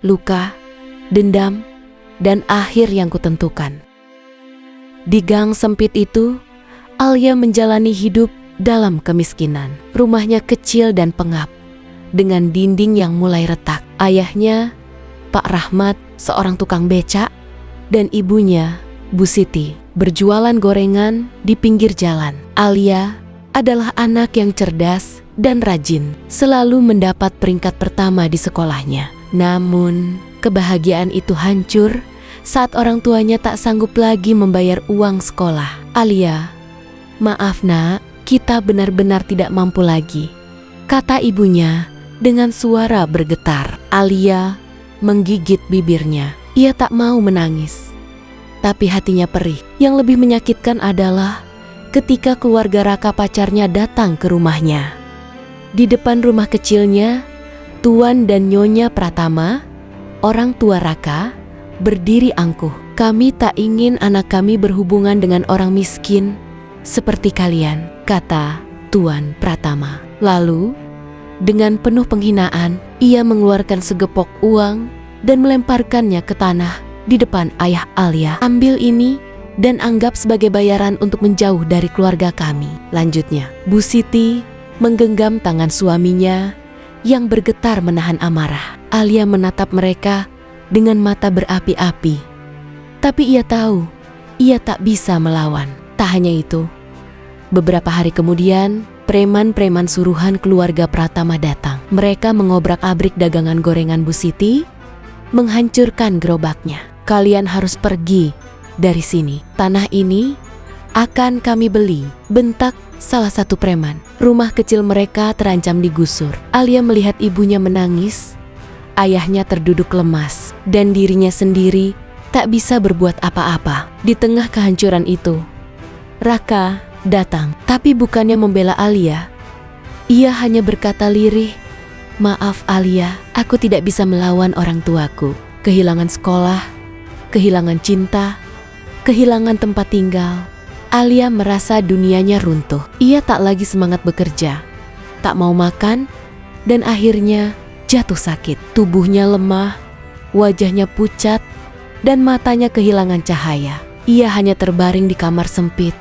luka, dendam, dan akhir yang kutentukan. Di gang sempit itu, Alia menjalani hidup dalam kemiskinan. Rumahnya kecil dan pengap, dengan dinding yang mulai retak. Ayahnya, Pak Rahmat, seorang tukang becak, dan ibunya, Bu Siti, berjualan gorengan di pinggir jalan. Alia adalah anak yang cerdas dan rajin, selalu mendapat peringkat pertama di sekolahnya. Namun, kebahagiaan itu hancur saat orang tuanya tak sanggup lagi membayar uang sekolah. Alia, "Maaf nak, kita benar-benar tidak mampu lagi," kata ibunya dengan suara bergetar. Alia menggigit bibirnya. Ia tak mau menangis, tapi hatinya perih. Yang lebih menyakitkan adalah ketika keluarga Raka pacarnya datang ke rumahnya. Di depan rumah kecilnya, Tuan dan Nyonya Pratama, orang tua Raka, berdiri angkuh. "Kami tak ingin anak kami berhubungan dengan orang miskin seperti kalian," kata Tuan Pratama. Lalu, dengan penuh penghinaan, ia mengeluarkan segepok uang dan melemparkannya ke tanah di depan ayah Alia. "Ambil ini dan anggap sebagai bayaran untuk menjauh dari keluarga kami," lanjutnya. Bu Siti menggenggam tangan suaminya yang bergetar menahan amarah. Alia menatap mereka dengan mata berapi-api. Tapi ia tahu, ia tak bisa melawan. Tak hanya itu, beberapa hari kemudian, preman-preman suruhan keluarga Pratama datang. Mereka mengobrak-abrik dagangan gorengan Bu Siti, menghancurkan gerobaknya. "Kalian harus pergi dari sini. Tanah ini akan kami beli," bentak salah satu preman. Rumah kecil mereka terancam digusur. Alia melihat ibunya menangis, ayahnya terduduk lemas, dan dirinya sendiri tak bisa berbuat apa-apa. Di tengah kehancuran itu, Raka datang, tapi bukannya membela Alia. Ia hanya berkata lirih, "Maaf Alia, aku tidak bisa melawan orang tuaku. Kehilangan sekolah, kehilangan cinta, kehilangan tempat tinggal." Alia merasa dunianya runtuh. Ia tak lagi semangat bekerja, tak mau makan, dan akhirnya jatuh sakit. Tubuhnya lemah, wajahnya pucat, dan matanya kehilangan cahaya. Ia hanya terbaring di kamar sempit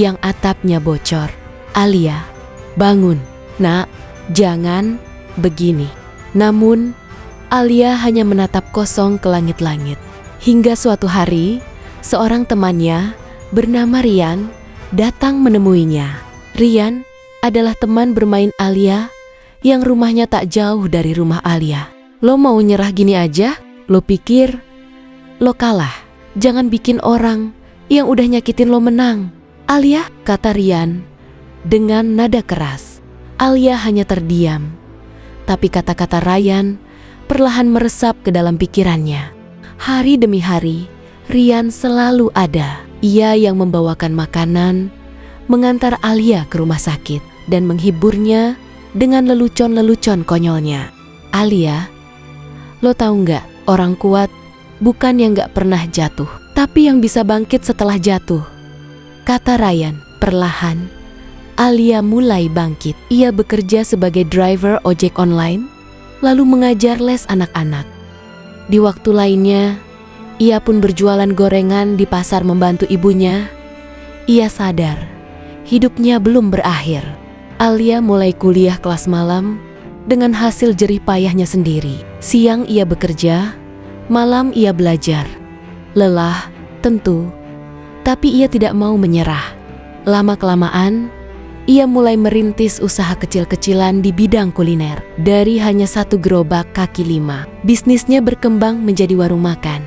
yang atapnya bocor. "Alia, bangun, nak, jangan begini." Namun, Alia hanya menatap kosong ke langit-langit. Hingga suatu hari, seorang temannya bernama Rian datang menemuinya. Rian adalah teman bermain Alia yang rumahnya tak jauh dari rumah Alia. "Lo mau nyerah gini aja? Lo pikir lo kalah? Jangan bikin orang yang udah nyakitin lo menang." "Alia," kata Rian dengan nada keras. Alia hanya terdiam, tapi kata-kata Rian perlahan meresap ke dalam pikirannya. Hari demi hari, Rian selalu ada. Ia yang membawakan makanan, mengantar Alia ke rumah sakit, dan menghiburnya dengan lelucon-lelucon konyolnya. "Alia, lo tahu nggak, orang kuat bukan yang nggak pernah jatuh, tapi yang bisa bangkit setelah jatuh," kata Rian. Perlahan, Alia mulai bangkit. Ia bekerja sebagai driver ojek online, lalu mengajar les anak-anak. Di waktu lainnya, ia pun berjualan gorengan di pasar membantu ibunya. Ia sadar, hidupnya belum berakhir. Alia mulai kuliah kelas malam dengan hasil jerih payahnya sendiri. Siang ia bekerja, malam ia belajar. Lelah, tentu, tapi ia tidak mau menyerah. Lama-kelamaan, ia mulai merintis usaha kecil-kecilan di bidang kuliner. Dari hanya satu gerobak kaki lima, bisnisnya berkembang menjadi warung makan,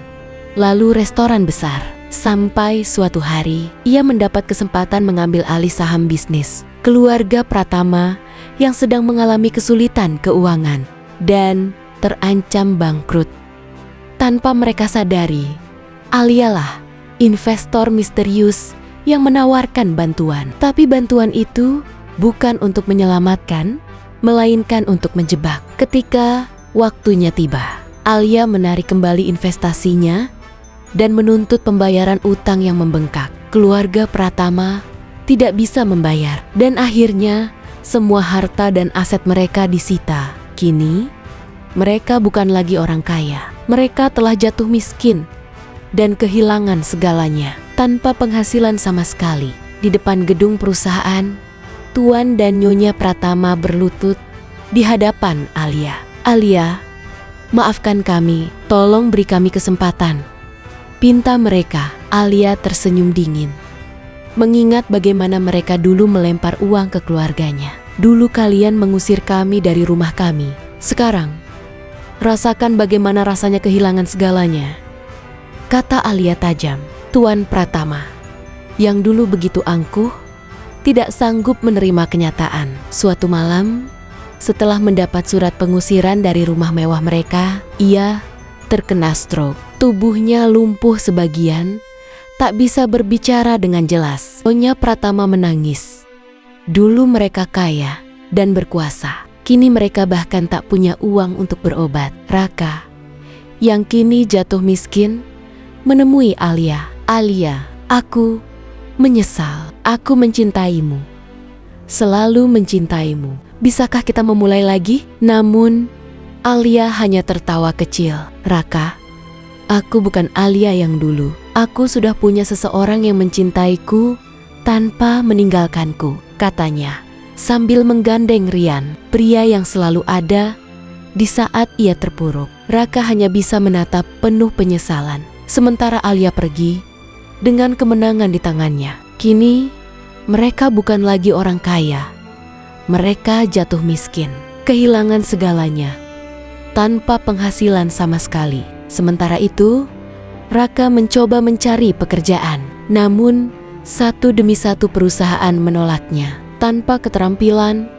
lalu restoran besar. Sampai suatu hari, ia mendapat kesempatan mengambil alih saham bisnis keluarga Pratama yang sedang mengalami kesulitan keuangan dan terancam bangkrut. Tanpa mereka sadari, Alialah investor misterius yang menawarkan bantuan. Tapi bantuan itu bukan untuk menyelamatkan, melainkan untuk menjebak. Ketika waktunya tiba, Alia menarik kembali investasinya dan menuntut pembayaran utang yang membengkak. Keluarga Pratama tidak bisa membayar, dan akhirnya semua harta dan aset mereka disita. Kini, Mereka bukan lagi orang kaya. Mereka telah jatuh miskin dan kehilangan segalanya. Tanpa penghasilan sama sekali. Di depan gedung perusahaan, Tuan dan Nyonya Pratama berlutut di hadapan Alia. "Alia, maafkan kami, tolong beri kami kesempatan," pinta mereka. Alia tersenyum dingin, mengingat bagaimana mereka dulu melempar uang ke keluarganya. "Dulu kalian mengusir kami dari rumah kami. Sekarang, rasakan bagaimana rasanya kehilangan segalanya," kata Alia tajam. Tuan Pratama, yang dulu begitu angkuh, tidak sanggup menerima kenyataan. Suatu malam, setelah mendapat surat pengusiran dari rumah mewah mereka, ia terkena stroke. Tubuhnya lumpuh sebagian, tak bisa berbicara dengan jelas. Nyonya Pratama menangis. Dulu mereka kaya dan berkuasa. Kini mereka bahkan tak punya uang untuk berobat. Raka, yang kini jatuh miskin, menemui Alia. "Alia, aku menyesal. Aku mencintaimu. Selalu mencintaimu. Bisakah kita memulai lagi?" Namun, Alia hanya tertawa kecil. "Raka, aku bukan Alia yang dulu. Aku sudah punya seseorang yang mencintaiku tanpa meninggalkanku," katanya, sambil menggandeng Rian, pria yang selalu ada di saat ia terpuruk. Raka hanya bisa menatap penuh penyesalan, sementara Alia pergi dengan kemenangan di tangannya. Kini, mereka bukan lagi orang kaya. Mereka jatuh miskin, kehilangan segalanya, tanpa penghasilan sama sekali. Sementara itu, Raka mencoba mencari pekerjaan. Namun, satu demi satu perusahaan menolaknya. Tanpa keterampilan,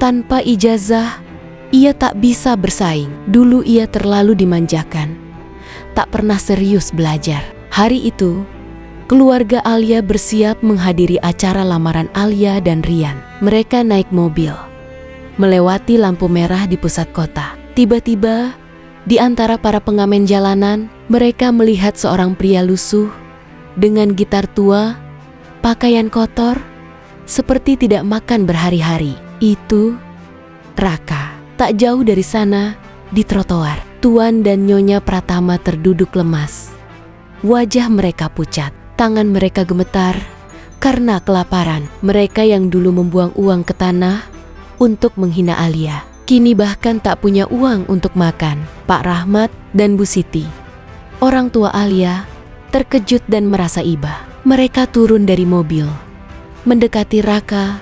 tanpa ijazah, ia tak bisa bersaing. Dulu ia terlalu dimanjakan, tak pernah serius belajar. Hari itu, keluarga Alia bersiap menghadiri acara lamaran Alia dan Rian. Mereka naik mobil, melewati lampu merah di pusat kota. Tiba-tiba, di antara para pengamen jalanan, mereka melihat seorang pria lusuh dengan gitar tua, pakaian kotor, seperti tidak makan berhari-hari. Itu Raka. Tak jauh dari sana, di trotoar, Tuan dan Nyonya Pratama terduduk lemas. Wajah mereka pucat. Tangan mereka gemetar karena kelaparan. Mereka yang dulu membuang uang ke tanah untuk menghina Alia, kini bahkan tak punya uang untuk makan. Pak Rahmat dan Bu Siti, orang tua Alia, terkejut dan merasa iba. Mereka turun dari mobil, mendekati Raka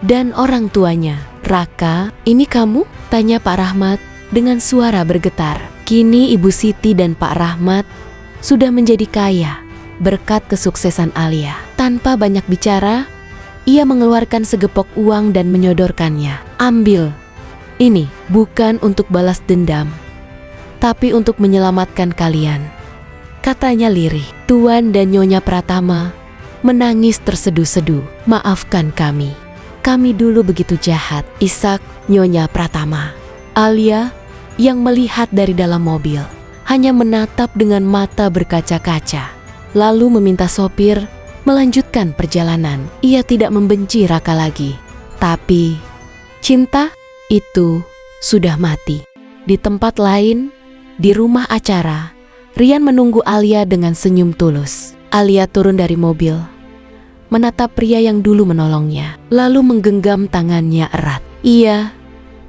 dan orang tuanya. "Raka, ini kamu?" tanya Pak Rahmat dengan suara bergetar. Kini Ibu Siti dan Pak Rahmat sudah menjadi kaya berkat kesuksesan Alia. Tanpa banyak bicara, ia mengeluarkan segepok uang dan menyodorkannya. "Ambil. Ini bukan untuk balas dendam, tapi untuk menyelamatkan kalian," katanya lirih. Tuan dan Nyonya Pratama menangis terseduh-seduh. "Maafkan kami. Kami dulu begitu jahat," isak Nyonya Pratama. Alia yang melihat dari dalam mobil hanya menatap dengan mata berkaca-kaca, lalu meminta sopir melanjutkan perjalanan. Ia tidak membenci Raka lagi, tapi cinta itu sudah mati. Di tempat lain, di rumah acara, Rian menunggu Alia dengan senyum tulus. Alia turun dari mobil, menatap pria yang dulu menolongnya, lalu menggenggam tangannya erat. Ia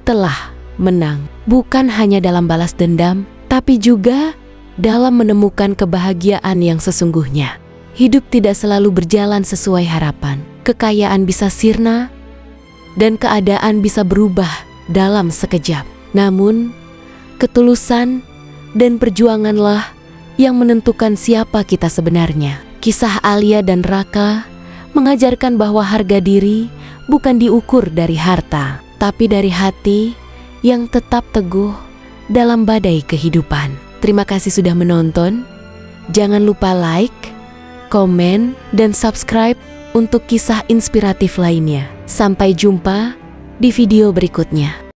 telah menang, bukan hanya dalam balas dendam, tapi juga dalam menemukan kebahagiaan yang sesungguhnya. Hidup tidak selalu berjalan sesuai harapan. Kekayaan bisa sirna dan keadaan bisa berubah dalam sekejap. Namun, ketulusan dan perjuanganlah yang menentukan siapa kita sebenarnya. Kisah Alia dan Raka mengajarkan bahwa harga diri bukan diukur dari harta, tapi dari hati yang tetap teguh dalam badai kehidupan. Terima kasih sudah menonton. Jangan lupa like, komen, dan subscribe untuk kisah inspiratif lainnya. Sampai jumpa di video berikutnya.